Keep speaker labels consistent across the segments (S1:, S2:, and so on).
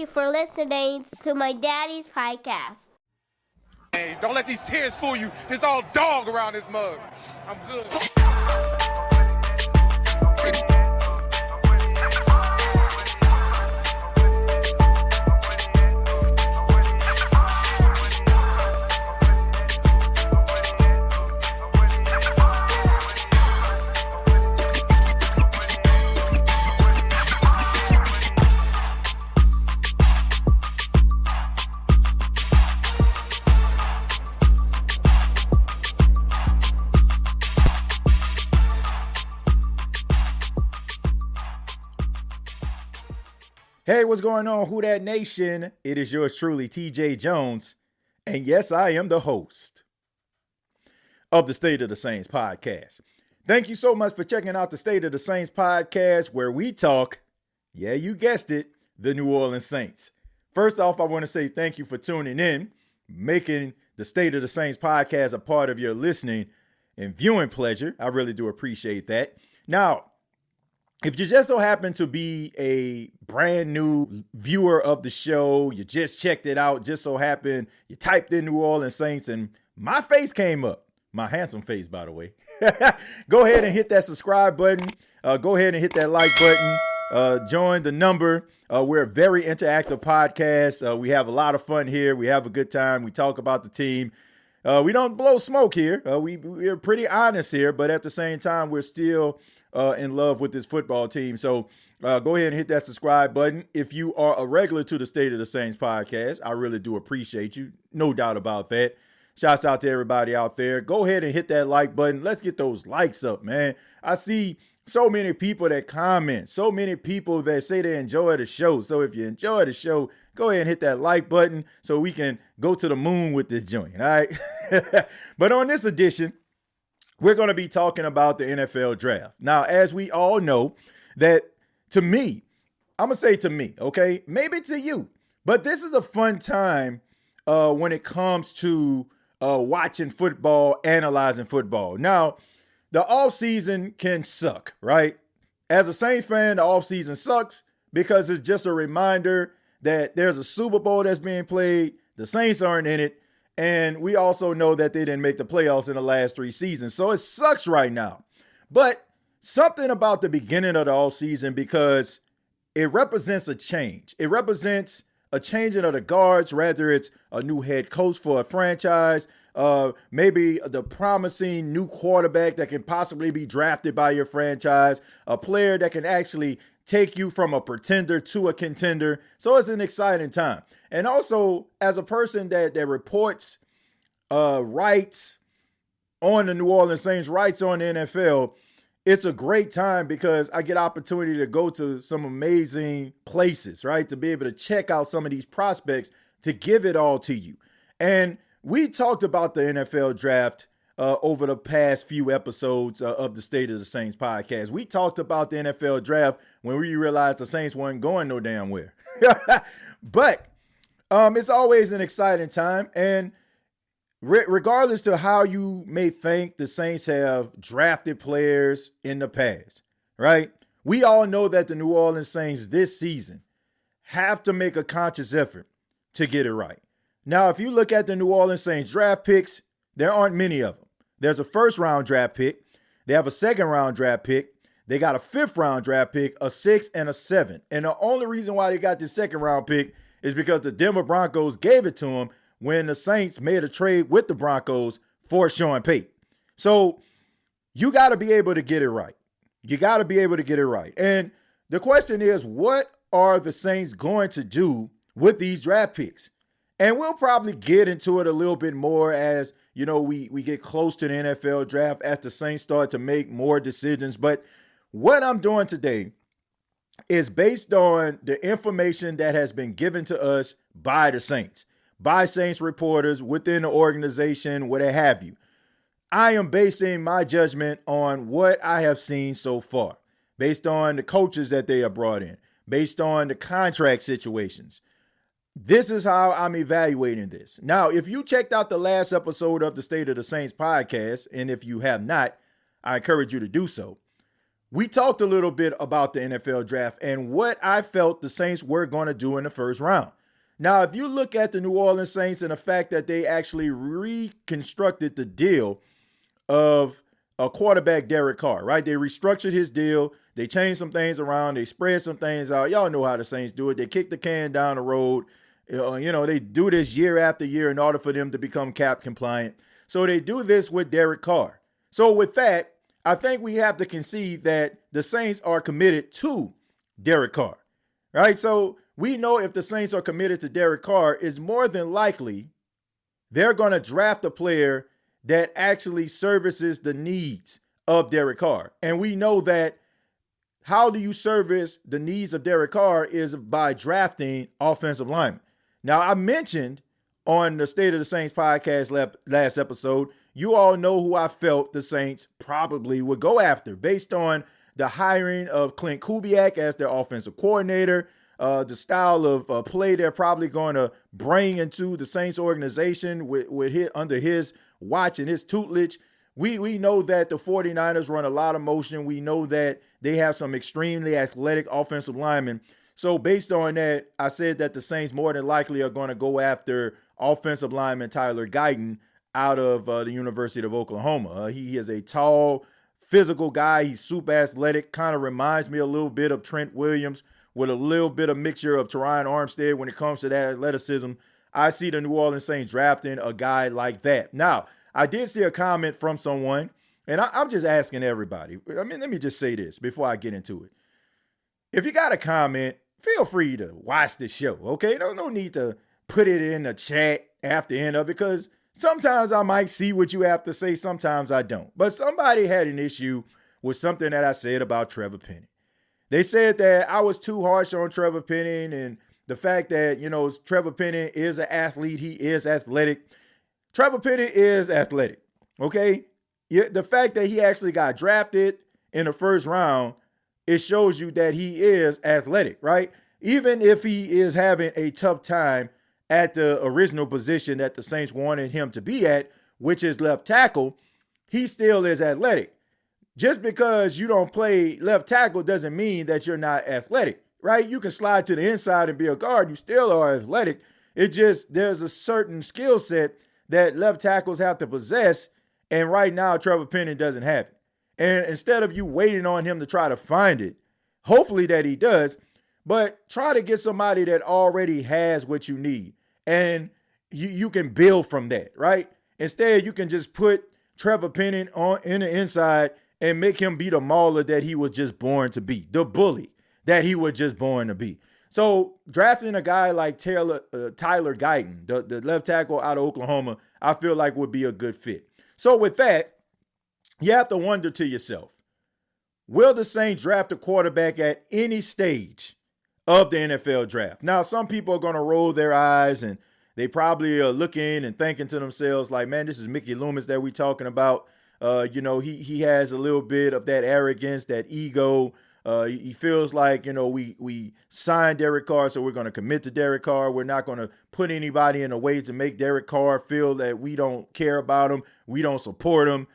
S1: you for listening to my daddy's podcast.
S2: Hey, don't let these tears fool you. It's all dog around this mug. I'm good.
S3: Hey, what's going on, Who Dat Nation? It is yours truly, TJAY Jones. And yes, I am the host of the State of the Saints podcast. Thank you so much for checking out the State of the Saints podcast, where we talk, yeah, you guessed it, the New Orleans Saints. First off, I want to say thank you for tuning in, making the State of the Saints podcast a part of your listening and viewing pleasure. I really do appreciate that. Now, if you just so happen to be a brand new viewer of the show, you just checked it out, just so happened you typed in New Orleans Saints and my face came up, my handsome face, by the way, go ahead and hit that subscribe button. Go ahead and hit that like button. Join the number. We're a very interactive podcast. We have a lot of fun here. We have a good time. We talk about the team. We don't blow smoke here. We're pretty honest here, but at the same time, we're still in love with this football team. So go ahead and hit that subscribe button. If you are a regular to the State of the Saints podcast, I really do appreciate you. No doubt about that. Shouts out to everybody out there. Go ahead and hit that like button. Let's get those likes up, man. I see so many people that comment, so many people that say they enjoy the show. So if you enjoy the show, go ahead and hit that like button so we can go to the moon with this joint, all right? But on this edition, we're going to be talking about the NFL draft. Now, as we all know, that to me, I'm going to say to me, okay, maybe to you, but this is a fun time when it comes to watching football, analyzing football. Now, the offseason can suck, right? As a Saints fan, the offseason sucks because it's just a reminder that there's a Super Bowl that's being played. The Saints aren't in it. And we also know that they didn't make the playoffs in the last 3 seasons. So it sucks right now. But something about the beginning of the offseason, because it represents a change. It represents a changing of the guards, whether it's a new head coach for a franchise, maybe the promising new quarterback that can possibly be drafted by your franchise, a player that can actually take you from a pretender to a contender. So it's an exciting time. And also, as a person that reports, writes on the New Orleans Saints, writes on the NFL, it's a great time because I get opportunity to go to some amazing places, right? To be able to check out some of these prospects, to give it all to you. And we talked about the NFL draft over the past few episodes of the State of the Saints podcast. We talked about the NFL draft when we realized the Saints weren't going no damn where. But it's always an exciting time. And regardless to how you may think the Saints have drafted players in the past, right? We all know that the New Orleans Saints this season have to make a conscious effort to get it right. Now, if you look at the New Orleans Saints draft picks, there aren't many of them. There's a first-round draft pick. They have a second-round draft pick. They got a fifth-round draft pick, a sixth, and a seventh. And the only reason why they got this second-round pick is because the Denver Broncos gave it to them when the Saints made a trade with the Broncos for Sean Payton. So you got to be able to get it right. You got to be able to get it right. And the question is, what are the Saints going to do with these draft picks? And we'll probably get into it a little bit more as, you know, we get close to the NFL draft, as the Saints start to make more decisions. But what I'm doing today is based on the information that has been given to us by the Saints, by Saints reporters within the organization, what have you. I am basing my judgment on what I have seen so far, based on the coaches that they have brought in, based on the contract situations. This is how I'm evaluating this. Now, if you checked out the last episode of the State of the Saints podcast, and if you have not, I encourage you to do so. we talked a little bit about the NFL draft and what I felt the Saints were going to do in the first round. Now, if you look at the New Orleans Saints and the fact that they actually reconstructed the deal of a quarterback, Derek Carr, right? They restructured his deal. They changed some things around. They spread some things out. Y'all know how the Saints do it. They kick the can down the road. They do this year after year in order for them to become cap compliant. So they do this with Derek Carr. So with that, I think we have to concede that the Saints are committed to Derek Carr, right? So we know if the Saints are committed to Derek Carr, it's more than likely they're going to draft a player that actually services the needs of Derek Carr. And we know that how do you service the needs of Derek Carr is by drafting offensive linemen. Now, I mentioned on the State of the Saints podcast last episode, you all know who I felt the Saints probably would go after based on the hiring of Clint Kubiak as their offensive coordinator, the style of play they're probably going to bring into the Saints organization under his watch and his tutelage. We know that the 49ers run a lot of motion. We know that they have some extremely athletic offensive linemen. So based on that, I said that the Saints more than likely are going to go after offensive lineman Tyler Giden out of the University of Oklahoma. He is a tall, physical guy. He's super athletic, kind of reminds me a little bit of Trent Williams with a little bit of mixture of Teron Armstead when it comes to that athleticism. I see the New Orleans Saints drafting a guy like that. Now, I did see a comment from someone, and I'm just asking everybody. I mean, let me just say this before I get into it. If you got a comment, feel free to watch the show, okay? No need to put it in the chat after the end of it, because sometimes I might see what you have to say, sometimes I don't. But somebody had an issue with something that I said about Trevor Penny. They said that I was too harsh on Trevor Penny and the fact that, Trevor Penny is an athlete. He is athletic. Trevor Penny is athletic, okay? The fact that he actually got drafted in the first round, it shows you that he is athletic, right? Even if he is having a tough time at the original position that the Saints wanted him to be at, which is left tackle, he still is athletic. Just because you don't play left tackle doesn't mean that you're not athletic, right? You can slide to the inside and be a guard. You still are athletic. It just, there's a certain skill set that left tackles have to possess, and right now Trevor Penny doesn't have it. And instead of you waiting on him to try to find it, hopefully that he does, but try to get somebody that already has what you need. And you can build from that, right? Instead, you can just put Trevor Penny in the inside and make him be the mauler that he was just born to be, the bully that he was just born to be. So drafting a guy like Tyler Guyton, the left tackle out of Oklahoma, I feel like would be a good fit. So with that, you have to wonder to yourself, will the Saints draft a quarterback at any stage of the NFL draft? Now, some people are going to roll their eyes and they probably are looking and thinking to themselves like, man, this is Mickey Loomis that we talking about. He has a little bit of that arrogance, that ego. He feels like, we signed Derek Carr, so we're going to commit to Derek Carr. We're not going to put anybody in a way to make Derek Carr feel that we don't care about him. We don't support him.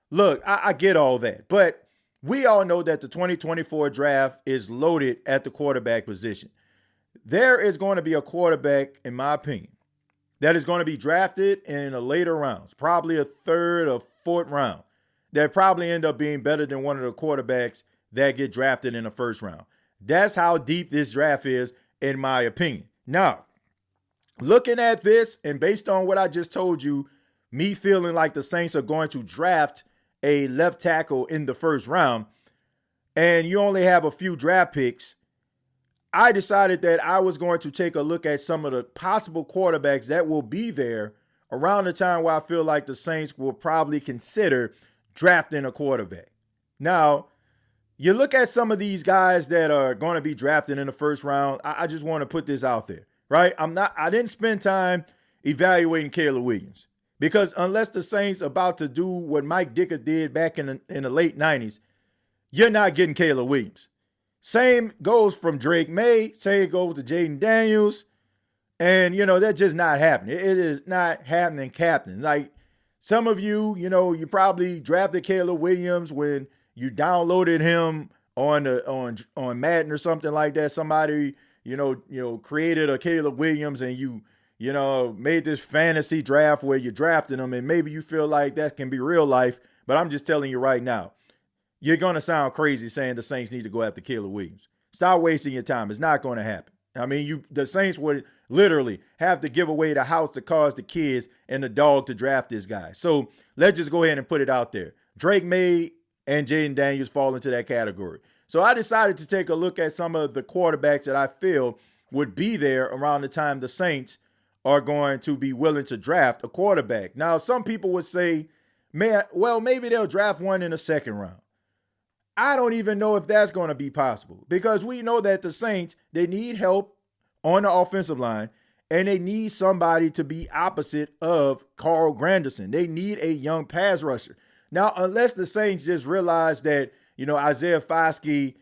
S3: Look, I get all that, but we all know that the 2024 draft is loaded at the quarterback position. There is going to be a quarterback, in my opinion, that is going to be drafted in the later rounds, probably a third or fourth round, that probably end up being better than one of the quarterbacks that get drafted in the first round. That's how deep this draft is, in my opinion. Now, looking at this and based on what I just told you, me feeling like the Saints are going to draft a left tackle in the first round, and you only have a few draft picks, I decided that I was going to take a look at some of the possible quarterbacks that will be there around the time where I feel like the Saints will probably consider drafting a quarterback. Now, you look at some of these guys that are going to be drafted in the first round. I just want to put this out there, right? I didn't spend time evaluating Caleb Williams, because unless the Saints about to do what Mike Dicker did back in the late 90s, you're not getting Caleb Williams. Same goes from Drake May. Same goes to Jaden Daniels. And, that's just not happening. It is not happening, Captain. Like some of you, you probably drafted Caleb Williams when you downloaded him on Madden or something like that. Somebody, created a Caleb Williams and you made this fantasy draft where you drafted him, and maybe you feel like that can be real life. But I'm just telling you right now, you're going to sound crazy saying the Saints need to go after Caleb Williams. Stop wasting your time. It's not going to happen. I mean, the Saints would literally have to give away the house, the cars, the kids, and the dog to draft this guy. So let's just go ahead and put it out there. Drake May and Jaden Daniels fall into that category. So I decided to take a look at some of the quarterbacks that I feel would be there around the time the Saints are going to be willing to draft a quarterback. Now, some people would say, maybe they'll draft one in the second round. I don't even know if that's going to be possible, because we know that the Saints, they need help on the offensive line, and they need somebody to be opposite of Carl Granderson. They need a young pass rusher. Now, unless the Saints just realize that, Isaiah Foskey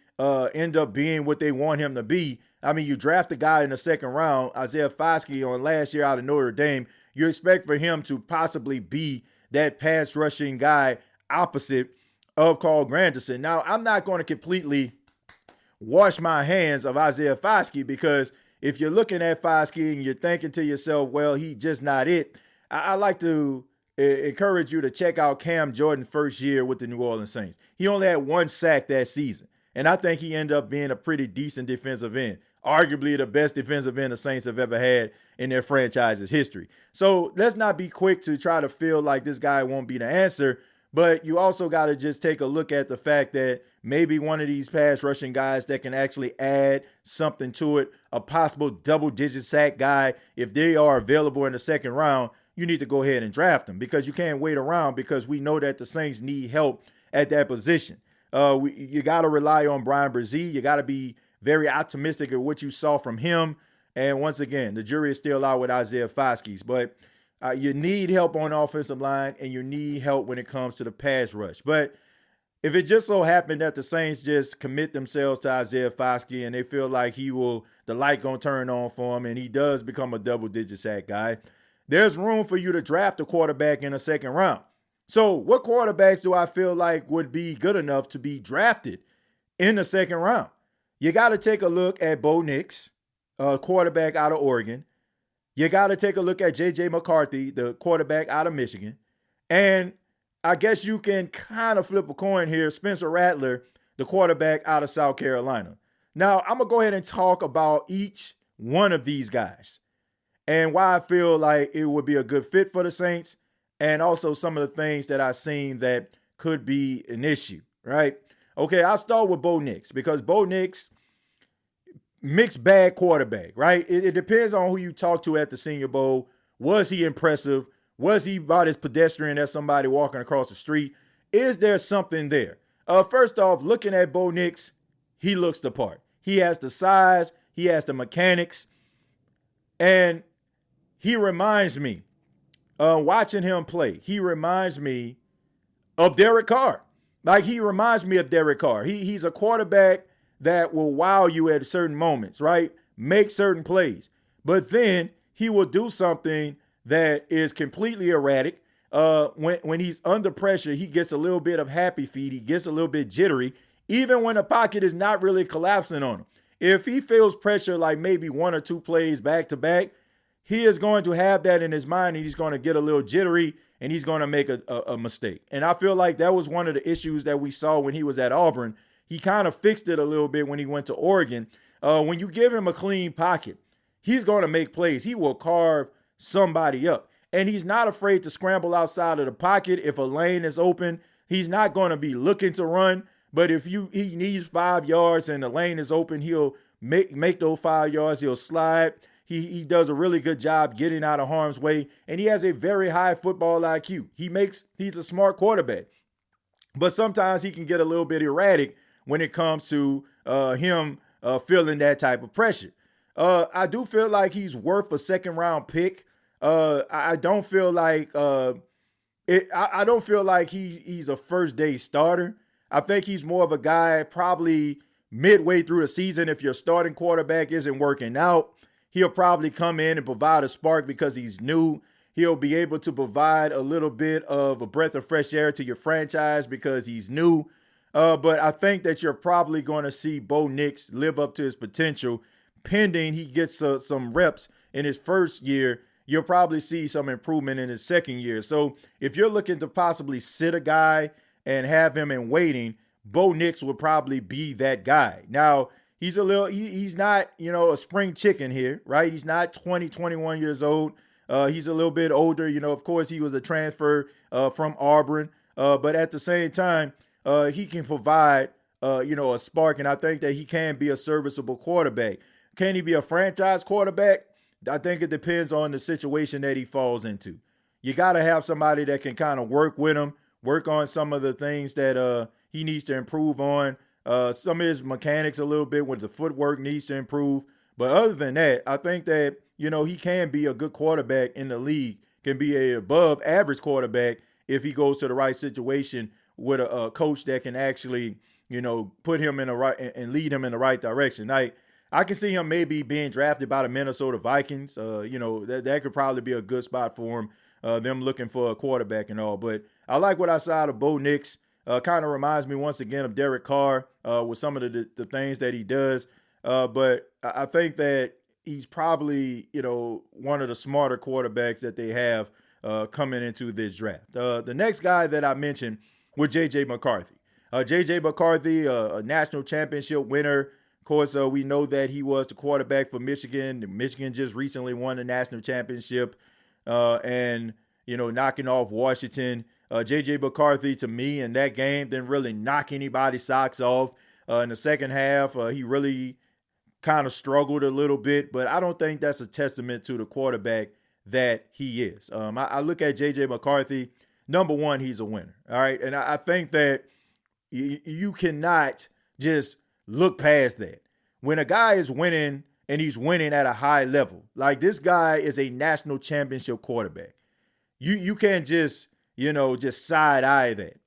S3: end up being what they want him to be. I mean, you draft a guy in the second round, Isaiah Foskey, on last year out of Notre Dame. You expect for him to possibly be that pass rushing guy opposite of Carl Granderson. Now, I'm not going to completely wash my hands of Isaiah Foskey, because if you're looking at Foskey and you're thinking to yourself, well, he just not it, I like to encourage you to check out Cam Jordan's first year with the New Orleans Saints. He only had 1 sack that season, and I think he ended up being a pretty decent defensive end, arguably the best defensive end the Saints have ever had in their franchise's history. So let's not be quick to try to feel like this guy won't be the answer. But you also got to just take a look at the fact that maybe one of these pass rushing guys that can actually add something to it, a possible double-digit sack guy, if they are available in the second round, you need to go ahead and draft them, because you can't wait around, because we know that the Saints need help at that position. You got to rely on Brian Brzee. You got to be very optimistic of what you saw from him. And once again, the jury is still out with Isaiah Foskey, but you need help on the offensive line, and you need help when it comes to the pass rush. But if it just so happened that the Saints just commit themselves to Isaiah Foskey and they feel like the light going to turn on for him and he does become a double-digit sack guy, there's room for you to draft a quarterback in the second round. So what quarterbacks do I feel like would be good enough to be drafted in the second round? You got to take a look at Bo Nix, quarterback out of Oregon. You got to take a look at J.J. McCarthy, the quarterback out of Michigan. And I guess you can kind of flip a coin here, Spencer Rattler, the quarterback out of South Carolina. Now, I'm going to go ahead and talk about each one of these guys and why I feel like it would be a good fit for the Saints, and also some of the things that I've seen that could be an issue, right? Okay, I'll start with Bo Nix, because Bo Nix, mixed bag quarterback, right? It depends on who you talk to at the Senior Bowl. Was he impressive? Was he about as pedestrian as somebody walking across the street? Is there something there? First off, looking at Bo Nix, he looks the part. He has the size, he has the mechanics, and he reminds me, watching him play, he reminds me of Derek Carr. Like, he reminds me of Derek Carr. He's a quarterback that will wow you at certain moments, right? Make certain plays. But then he will do something that is completely erratic. When he's under pressure, he gets a little bit of happy feet. He gets a little bit jittery, even when the pocket is not really collapsing on him. If he feels pressure like maybe 1 or 2 plays back to back, he is going to have that in his mind, and he's going to get a little jittery, and he's going to make a mistake. And I feel like that was one of the issues that we saw when he was at Auburn. He kind of fixed it a little bit when he went to Oregon. When you give him a clean pocket, he's going to make plays. He will carve somebody up. And he's not afraid to scramble outside of the pocket. If a lane is open, he's not going to be looking to run. But if he needs 5 yards and the lane is open, he'll make those 5 yards. He'll slide. He does a really good job getting out of harm's way. And he has a very high football IQ. He's a smart quarterback. But sometimes he can get a little bit erratic when it comes to him feeling that type of pressure. I do feel like he's worth a second-round pick. I don't feel like I don't feel like he's a first-day starter. I think he's more of a guy probably midway through the season. If your starting quarterback isn't working out, he'll probably come in and provide a spark because he's new. He'll be able to provide a little bit of a breath of fresh air to your franchise because he's new. But I think that you're probably going to see Bo Nix live up to his potential pending he gets some reps in his first year. You'll probably see some improvement in his second year. So if you're looking to possibly sit a guy and have him in waiting, Bo Nix would probably be that guy. Now, he's not, a spring chicken here, right? He's not 20, 21 years old. He's a little bit older. Of course, he was a transfer from Auburn. But at the same time, he can provide, a spark. And I think that he can be a serviceable quarterback. Can he be a franchise quarterback? I think it depends on the situation that he falls into. You got to have somebody that can kind of work with him, work on some of the things that he needs to improve on. Some of his mechanics a little bit with the footwork needs to improve. But other than that, I think that, he can be a good quarterback in the league, can be a above average quarterback if he goes to the right situation with a coach that can actually, put him in the right and lead him in the right direction. I can see him maybe being drafted by the Minnesota Vikings. That could probably be a good spot for him, them looking for a quarterback and all. But I like what I saw out of Bo Nix. Kind of reminds me once again of Derek Carr with some of the things that he does. But I think that he's probably, one of the smarter quarterbacks that they have coming into this draft. The next guy that I mentioned was J.J. McCarthy. J.J. McCarthy, a national championship winner. Of course, we know that he was the quarterback for Michigan. Michigan just recently won the national championship and, knocking off Washington. J.J. McCarthy, to me, in that game, didn't really knock anybody's socks off. In the second half, he really kind of struggled a little bit, but I don't think that's a testament to the quarterback that he is. I look at J.J. McCarthy, number one, he's a winner, all right? And I think that you cannot just look past that. When a guy is winning and he's winning at a high level, like this guy is a national championship quarterback, you can't just, just side eye that.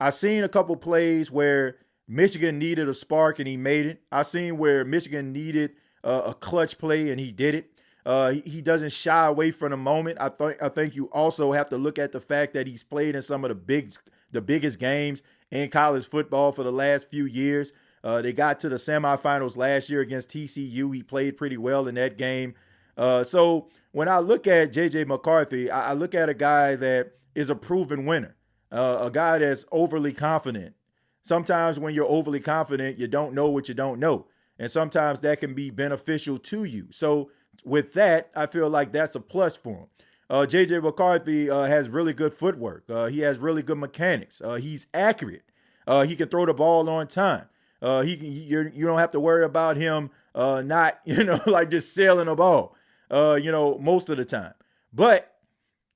S3: I've seen a couple plays where Michigan needed a spark and he made it. I've seen where Michigan needed a clutch play and he did it. He doesn't shy away from the moment. I think you also have to look at the fact that he's played in some of the biggest games in college football for the last few years. They got to the semifinals last year against TCU. He played pretty well in that game. So when I look at J.J. McCarthy, I look at a guy that is a proven winner, a guy that's overly confident. Sometimes when you're overly confident, you don't know what you don't know. And sometimes that can be beneficial to you. So with that, I feel like that's a plus for him. J.J. McCarthy has really good footwork. He has really good mechanics. He's accurate. He can throw the ball on time. You don't have to worry about him not, like just sailing a ball, most of the time. But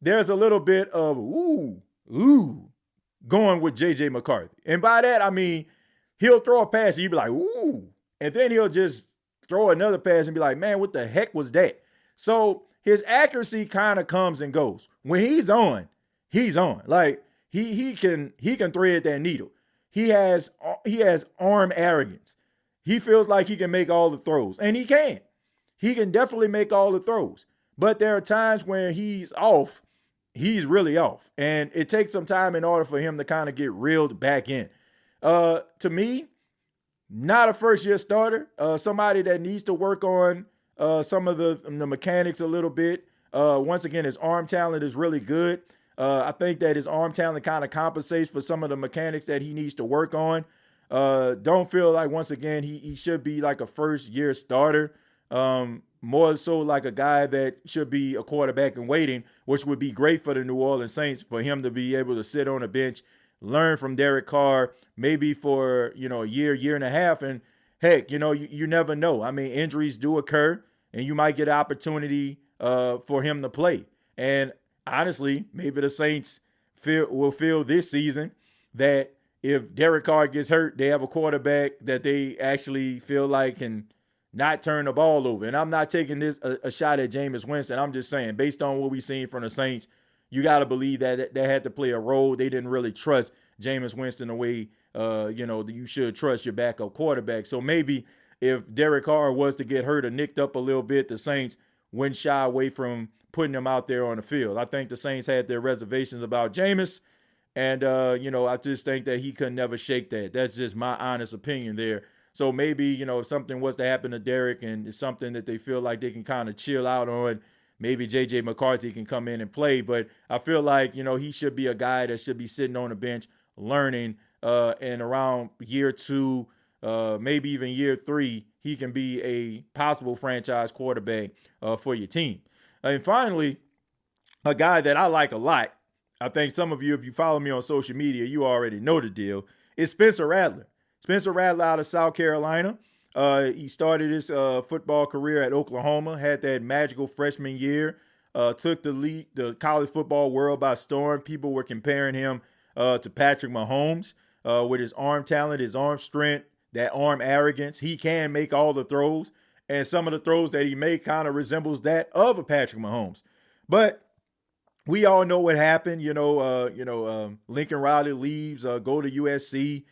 S3: there's a little bit of ooh, going with J.J. McCarthy. And by that, I mean, he'll throw a pass and you'll be like, ooh. And then he'll just throw another pass and be like, man, what the heck was that? So his accuracy kind of comes and goes. When he's on, he's on. Like he can thread that needle. He has arm arrogance. He feels like he can make all the throws. And he can. He can definitely make all the throws. But there are times when he's off. He's really off. And it takes some time in order for him to kind of get reeled back in. To me, not a first-year starter. Somebody that needs to work on some of the mechanics a little bit. Once again, his arm talent is really good. I think that his arm talent kind of compensates for some of the mechanics that he needs to work on. Don't feel like, once again, he should be like a first-year starter. More so like a guy that should be a quarterback in waiting, which would be great for the New Orleans Saints for him to be able to sit on a bench, learn from Derek Carr, maybe for, a year and a half. And heck, you never know. I mean, injuries do occur and you might get an opportunity for him to play. And honestly, maybe the Saints will feel this season that if Derek Carr gets hurt, they have a quarterback that they actually feel like can not turn the ball over. And I'm not taking this a shot at Jameis Winston. I'm just saying, based on what we've seen from the Saints, you got to believe that they had to play a role. They didn't really trust Jameis Winston the way, you should trust your backup quarterback. So maybe if Derek Carr was to get hurt or nicked up a little bit, the Saints wouldn't shy away from putting him out there on the field. I think the Saints had their reservations about Jameis, And, I just think that he could never shake that. That's just my honest opinion there. So maybe, if something was to happen to Derek and it's something that they feel like they can kind of chill out on, maybe J.J. McCarthy can come in and play. But I feel like, he should be a guy that should be sitting on the bench learning. And around year 2, maybe even year 3, he can be a possible franchise quarterback for your team. And finally, a guy that I like a lot, I think some of you, if you follow me on social media, you already know the deal, is Spencer Rattler. Spencer Rattler out of South Carolina. He started his football career at Oklahoma, had that magical freshman year, took the college football world by storm. People were comparing him to Patrick Mahomes with his arm talent, his arm strength, that arm arrogance. He can make all the throws, and some of the throws that he made kind of resembles that of a Patrick Mahomes. But we all know what happened. Lincoln Riley leaves, go to USC.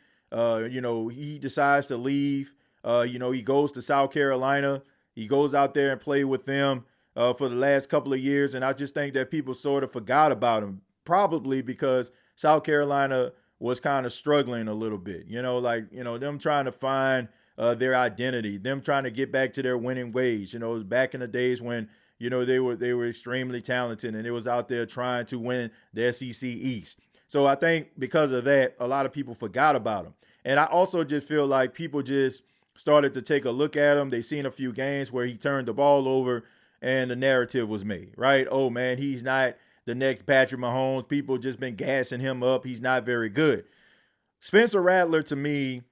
S3: He decides to leave. He goes to South Carolina. He goes out there and play with them for the last couple of years. And I just think that people sort of forgot about him, probably because South Carolina was kind of struggling a little bit, them trying to find their identity, them trying to get back to their winning ways, back in the days when, they were extremely talented and it was out there trying to win the SEC East. So I think because of that, a lot of people forgot about him. And I also just feel like people just started to take a look at him. They seen a few games where he turned the ball over and the narrative was made, right? Oh, man, he's not the next Patrick Mahomes. People just been gassing him up. He's not very good. Spencer Rattler, to me,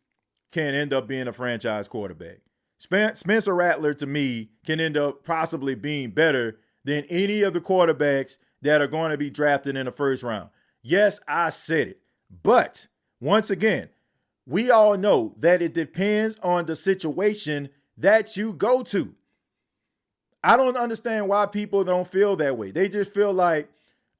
S3: can end up being a franchise quarterback. Spencer Rattler, to me, can end up possibly being better than any of the quarterbacks that are going to be drafted in the first round. Yes, I said it. But once again, we all know that it depends on the situation that you go to. I don't understand why people don't feel that way. They just feel like,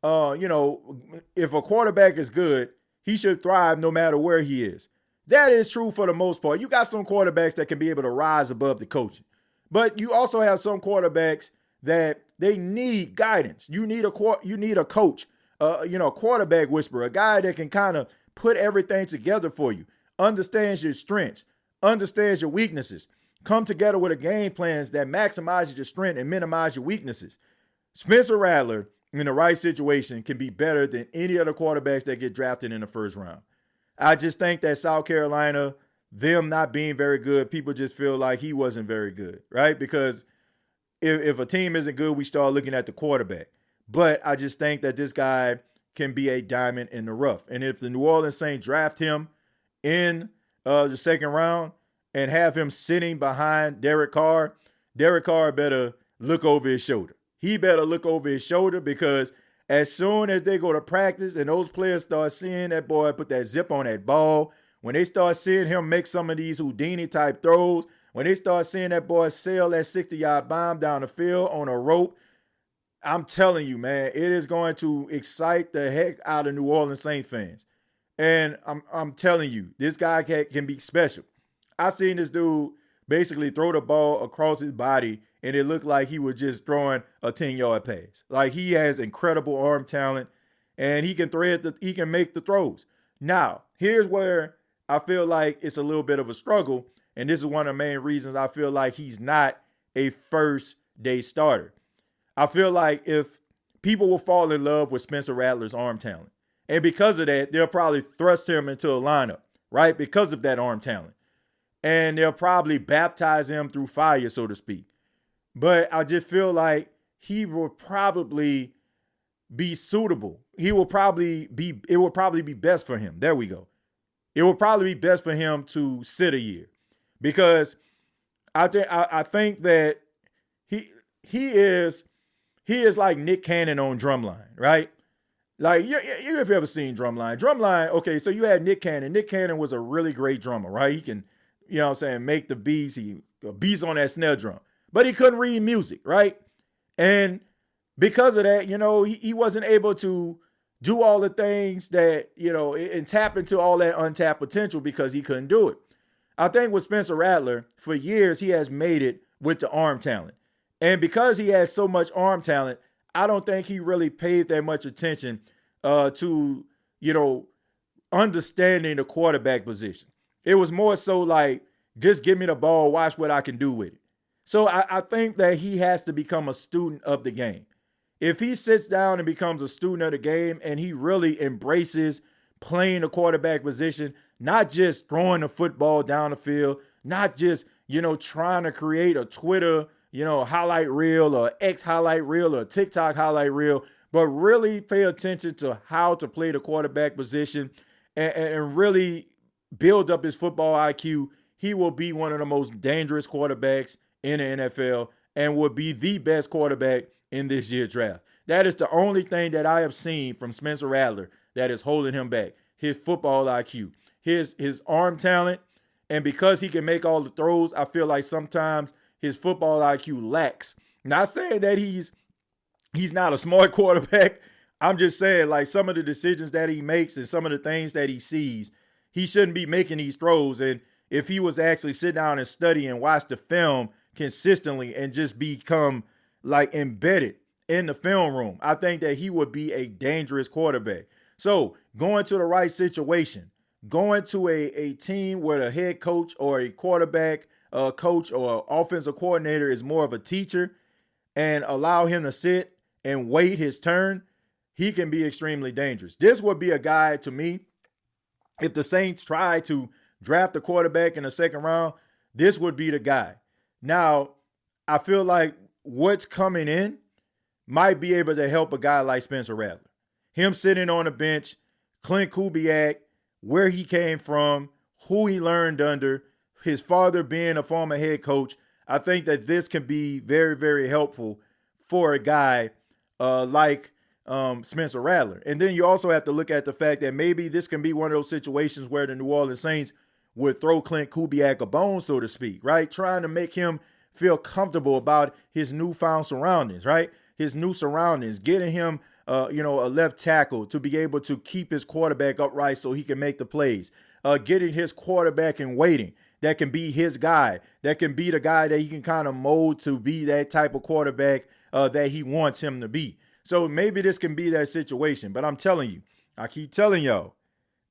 S3: if a quarterback is good, he should thrive no matter where he is. That is true for the most part. You got some quarterbacks that can be able to rise above the coaching. But you also have some quarterbacks that they need guidance. You need a coach, a quarterback whisperer, a guy that can kind of put everything together for you, understands your strengths, understands your weaknesses, come together with a game plan that maximizes your strength and minimize your weaknesses. Spencer Rattler, in the right situation, can be better than any other quarterbacks that get drafted in the first round. I just think that South Carolina, them not being very good, people just feel like he wasn't very good, right? Because if a team isn't good, we start looking at the quarterback. But I just think that this guy can be a diamond in the rough. And if the New Orleans Saints draft him in the second round and have him sitting behind Derek Carr better look over his shoulder. He better look over his shoulder because as soon as they go to practice and those players start seeing that boy put that zip on that ball, when they start seeing him make some of these Houdini type throws, when they start seeing that boy sail that 60-yard bomb down the field on a rope, I'm telling you, man, it is going to excite the heck out of New Orleans Saints fans. And I'm telling you, this guy can be special. I seen this dude basically throw the ball across his body and it looked like he was just throwing a 10-yard pass. Like, he has incredible arm talent and he can make the throws. Now, here's where I feel like it's a little bit of a struggle, and this is one of the main reasons I feel like he's not a first-day starter. I feel like if people will fall in love with Spencer Rattler's arm talent, and because of that, they'll probably thrust him into a lineup, right? Because of that arm talent. And they'll probably baptize him through fire, so to speak. But I just feel like he will probably be suitable. It will probably be best for him. There we go. It will probably be best for him to sit a year because I think that he is like Nick Cannon on Drumline, right? Like, if you've ever seen Drumline, okay, so you had Nick Cannon. Nick Cannon was a really great drummer, right? He can, make the beats. He beats on that snare drum. But he couldn't read music, right? And because of that, he wasn't able to do all the things that, and tap into all that untapped potential because he couldn't do it. I think with Spencer Rattler, for years, he has made it with the arm talent. And because he has so much arm talent, I don't think he really paid that much attention to understanding the quarterback position. It was more so like, just give me the ball, watch what I can do with it. So I think that he has to become a student of the game. If he sits down and becomes a student of the game and he really embraces playing the quarterback position, not just throwing the football down the field, not just, trying to create a Twitter, highlight reel or X highlight reel or TikTok highlight reel, but really pay attention to how to play the quarterback position and really build up his football IQ, he will be one of the most dangerous quarterbacks in the NFL and will be the best quarterback in this year's draft. That is the only thing that I have seen from Spencer Rattler that is holding him back. His football IQ, his arm talent, and because he can make all the throws, I feel like sometimes his football IQ lacks. Not saying that he's not a smart quarterback. I'm just saying, like, some of the decisions that he makes and some of the things that he sees, he shouldn't be making these throws. And if he was actually sit down and study and watch the film consistently and just become like embedded in the film room, I think that he would be a dangerous quarterback. So going to the right situation, going to a team where the head coach or a quarterback coach or offensive coordinator is more of a teacher and allow him to sit and wait his turn, he can be extremely dangerous. This would be a guy, to me, if the Saints try to draft a quarterback in the second round, this would be the guy. Now, I feel like what's coming in might be able to help a guy like Spencer Rattler. Him sitting on the bench, Clint Kubiak, where he came from, who he learned under, his father being a former head coach. I think that this can be very, very helpful for a guy like Spencer Rattler. And then you also have to look at the fact that maybe this can be one of those situations where the New Orleans Saints would throw Clint Kubiak a bone, so to speak, right? Trying to make him feel comfortable about his newfound surroundings, right? His new surroundings, getting him, a left tackle to be able to keep his quarterback upright so he can make the plays, getting his quarterback in waiting. That can be his guy. That can be the guy that he can kind of mold to be that type of quarterback that he wants him to be. So maybe this can be that situation. But I'm telling you, I keep telling y'all,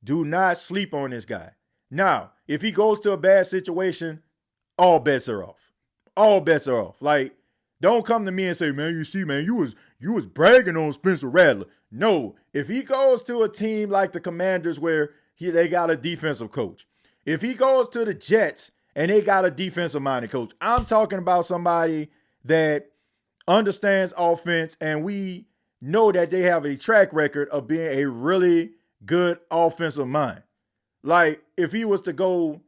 S3: do not sleep on this guy. Now, if he goes to a bad situation, all bets are off. All bets are off. Like, don't come to me and say, man, you was bragging on Spencer Rattler. No, if he goes to a team like the Commanders where they got a defensive coach, if he goes to the Jets and they got a defensive-minded coach, I'm talking about somebody that understands offense, and we know that they have a track record of being a really good offensive mind. Like, if he was to go,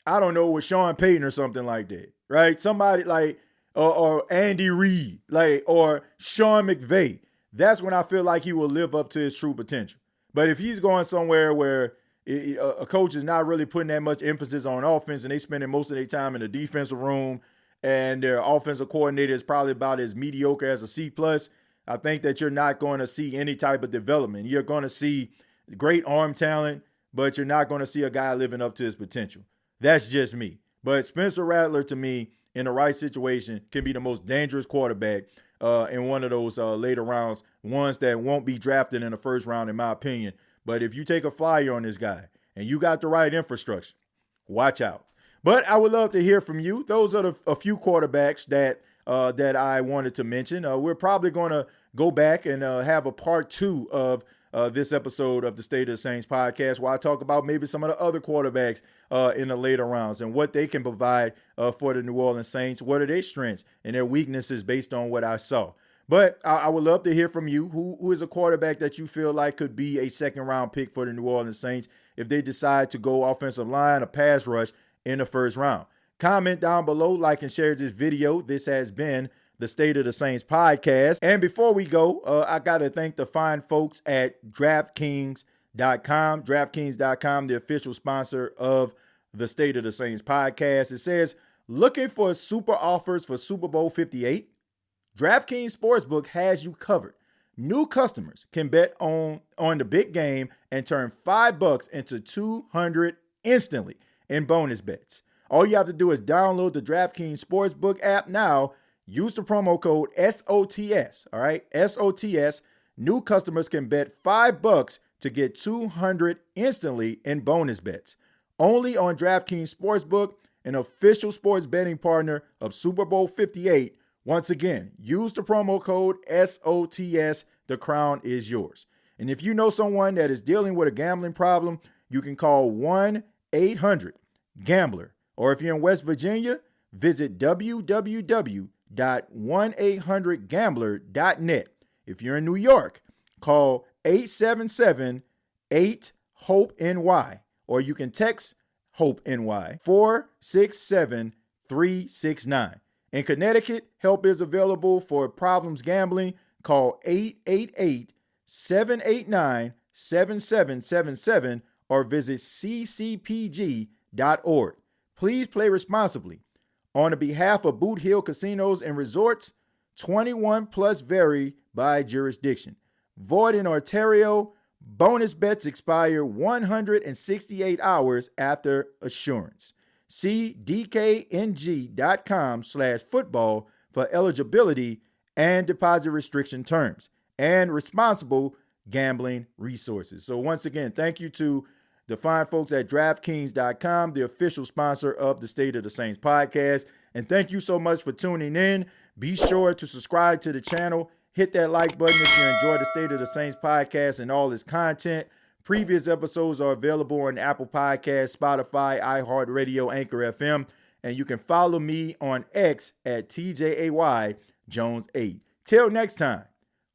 S3: I don't know, with Sean Payton or something like that, right? Somebody like, or Andy Reid, like, or Sean McVay, that's when I feel like he will live up to his true potential. But if he's going somewhere where a coach is not really putting that much emphasis on offense and they spending most of their time in the defensive room and their offensive coordinator is probably about as mediocre as a C+, I think that you're not going to see any type of development. You're going to see great arm talent, but you're not going to see a guy living up to his potential. That's just me. But Spencer Rattler, to me, in the right situation, can be the most dangerous quarterback in one of those later rounds, ones that won't be drafted in the first round, in my opinion. But if you take a flyer on this guy and you got the right infrastructure, watch out. But I would love to hear from you. Those are a few quarterbacks that I wanted to mention. We're probably going to go back and have a part 2 of this episode of the State of the Saints podcast, where I talk about maybe some of the other quarterbacks in the later rounds and what they can provide for the New Orleans Saints. What are their strengths and their weaknesses based on what I saw? But I would love to hear from you. Who is a quarterback that you feel like could be a second-round pick for the New Orleans Saints if they decide to go offensive line or pass rush in the first round? Comment down below, like and share this video. This has been the State of the Saints podcast. And before we go, I got to thank the fine folks at DraftKings.com. DraftKings.com, the official sponsor of the State of the Saints podcast. It says, looking for super offers for Super Bowl 58? DraftKings Sportsbook has you covered. New customers can bet on the big game and turn $5 into $200 instantly in bonus bets. All you have to do is download the DraftKings Sportsbook app now. Use the promo code SOTS, all right? SOTS. New customers can bet $5 to get $200 instantly in bonus bets. Only on DraftKings Sportsbook, an official sports betting partner of Super Bowl 58. Once again, use the promo code SOTS. The crown is yours. And if you know someone that is dealing with a gambling problem, you can call 1-800-GAMBLER. Or if you're in West Virginia, visit www.1800gambler.net. If you're in New York, call 877-8-HOPE-NY, or you can text HOPE-NY 467-369. In Connecticut, help is available for problems gambling. Call 888-789-7777 or visit ccpg.org. Please play responsibly. On the behalf of Boot Hill Casinos and Resorts, 21 plus vary by jurisdiction. Void in Ontario. Bonus bets expire 168 hours after assurance. See dkng.com/football for eligibility and deposit restriction terms and responsible gambling resources. So once again, thank you to the fine folks at DraftKings.com, the official sponsor of the State of the Saints podcast. And thank you so much for tuning in. Be sure to subscribe to the channel. Hit that like button if you enjoy the State of the Saints podcast and all its content. Previous episodes are available on Apple Podcasts, Spotify, iHeartRadio, Anchor FM. And you can follow me on X at TJAY Jones 8. Till next time,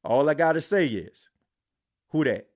S3: all I got to say is, who dat?